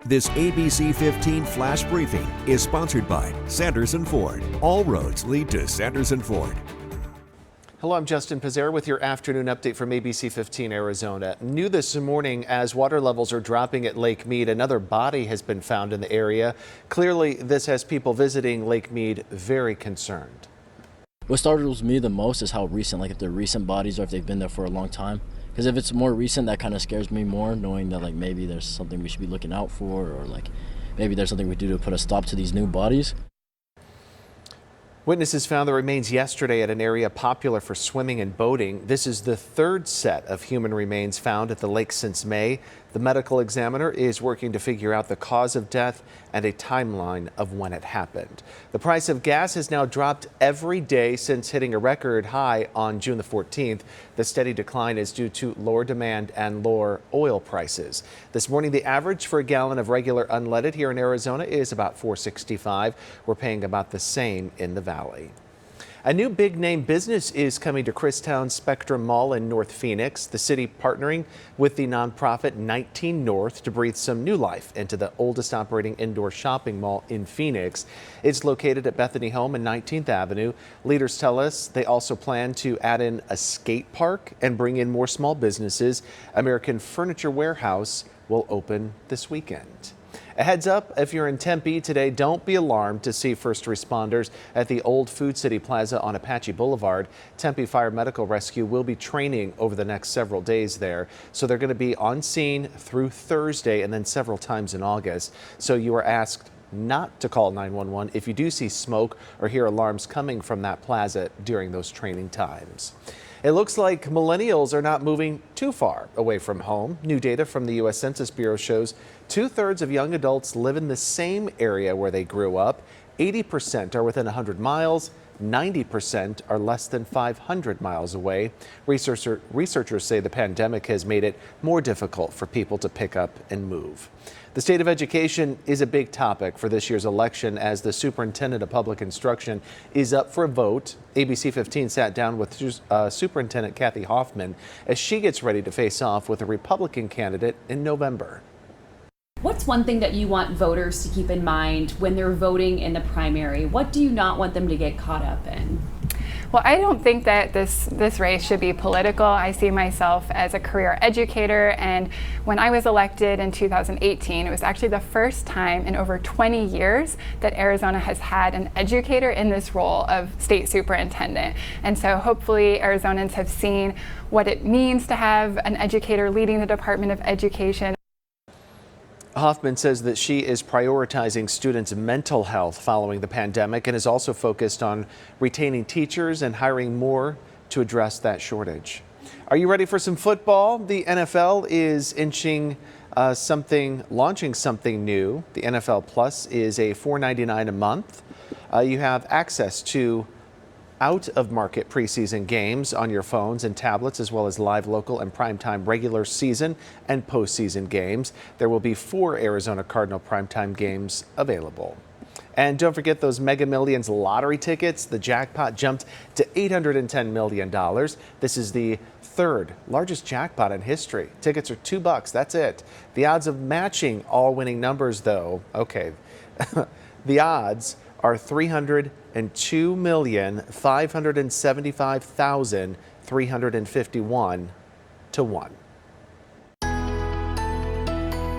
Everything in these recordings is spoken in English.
This ABC15 Flash Briefing is sponsored by Sanderson Ford. All roads lead to Sanderson Ford. Hello, I'm Justin Pizzera with your afternoon update from ABC15 Arizona. New this morning, as water levels are dropping at Lake Mead, another body has been found in the area. Clearly, this has people visiting Lake Mead very concerned. What startles me the most is how recent, like if they're recent bodies or if they've been there for a long time. Because if it's more recent, that kind of scares me more, knowing that like maybe there's something we should be looking out for, or like maybe there's something we do to put a stop to these new bodies. Witnesses found the remains yesterday at an area popular for swimming and boating. This is the third set of human remains found at the lake since May. The medical examiner is working to figure out the cause of death and a timeline of when it happened. The price of gas has now dropped every day since hitting a record high on June the 14th. The steady decline is due to lower demand and lower oil prices. This morning, the average for a gallon of regular unleaded here in Arizona is about $4.65. We're paying about the same in the valley. A new big-name business is coming to Christown Spectrum Mall in North Phoenix. The city partnering with the nonprofit 19 North to breathe some new life into the oldest operating indoor shopping mall in Phoenix. It's located at Bethany Home and 19th Avenue. Leaders tell us they also plan to add in a skate park and bring in more small businesses. American Furniture Warehouse will open this weekend. A heads up, if you're in Tempe today, don't be alarmed to see first responders at the old Food City Plaza on Apache Boulevard. Tempe Fire Medical Rescue will be training over the next several days there. So they're going to be on scene through Thursday and then several times in August. So you are asked not to call 911 if you do see smoke or hear alarms coming from that plaza during those training times. It looks like millennials are not moving too far away from home. New data from the U.S. Census Bureau shows 2/3 of young adults live in the same area where they grew up. 80% are within 100 miles. 90% are less than 500 miles away. Researchers say the pandemic has made it more difficult for people to pick up and move. The state of education is a big topic for this year's election as the superintendent of public instruction is up for a vote. ABC 15 sat down with Superintendent Kathy Hoffman as she gets ready to face off with a Republican candidate in November. What's one thing that you want voters to keep in mind when they're voting in the primary? What do you not want them to get caught up in? Well, I don't think that this race should be political. I see myself as a career educator, and when I was elected in 2018, it was actually the first time in over 20 years that Arizona has had an educator in this role of state superintendent. And so hopefully Arizonans have seen what it means to have an educator leading the Department of Education. Hoffman says that she is prioritizing students' mental health following the pandemic and is also focused on retaining teachers and hiring more to address that shortage. Are you ready for some football? The NFL is launching something new. The NFL Plus is a $4.99 a month. You have access to out-of-market preseason games on your phones and tablets, as well as live local and primetime regular season and postseason games. There will be 4 Arizona Cardinal primetime games available. And don't forget those Mega Millions lottery tickets. The jackpot jumped to $810 million. This is the 3rd largest jackpot in history. Tickets are $2. That's it. The odds of matching all winning numbers, though, okay, the odds are 302,575,351 to 1.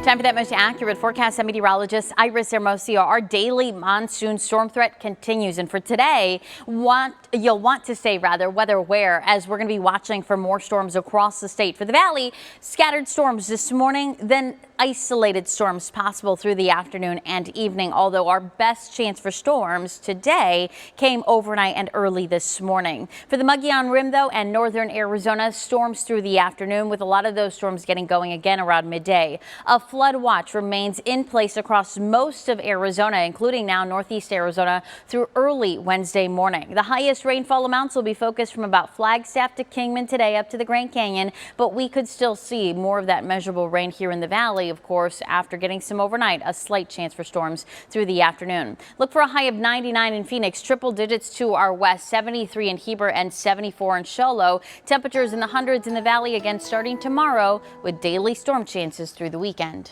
Time for that most accurate forecast. I'm meteorologist Iris Hermosillo. Our daily monsoon storm threat continues. And for today, you'll want to stay weather aware as we're going to be watching for more storms across the state. For the valley, scattered storms this morning, then isolated storms possible through the afternoon and evening, although our best chance for storms today came overnight and early this morning. For the Mogollon Rim, though, and northern Arizona, storms through the afternoon, with a lot of those storms getting going again around midday. A flood watch remains in place across most of Arizona, including now northeast Arizona through early Wednesday morning. The highest rainfall amounts will be focused from about Flagstaff to Kingman today up to the Grand Canyon, but we could still see more of that measurable rain here in the valley, of course, after getting some overnight. A slight chance for storms through the afternoon. Look for a high of 99 in Phoenix, triple digits to our west, 73 in Heber and 74 in Show. Temperatures in the hundreds in the valley again starting tomorrow with daily storm chances through the weekend.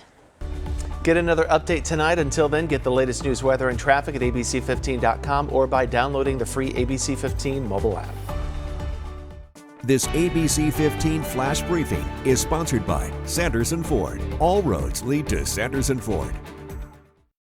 Get another update tonight. Until then, get the latest news, weather, and traffic at ABC15.com or by downloading the free ABC15 mobile app. This ABC15 Flash Briefing is sponsored by Sanderson Ford. All roads lead to Sanderson Ford.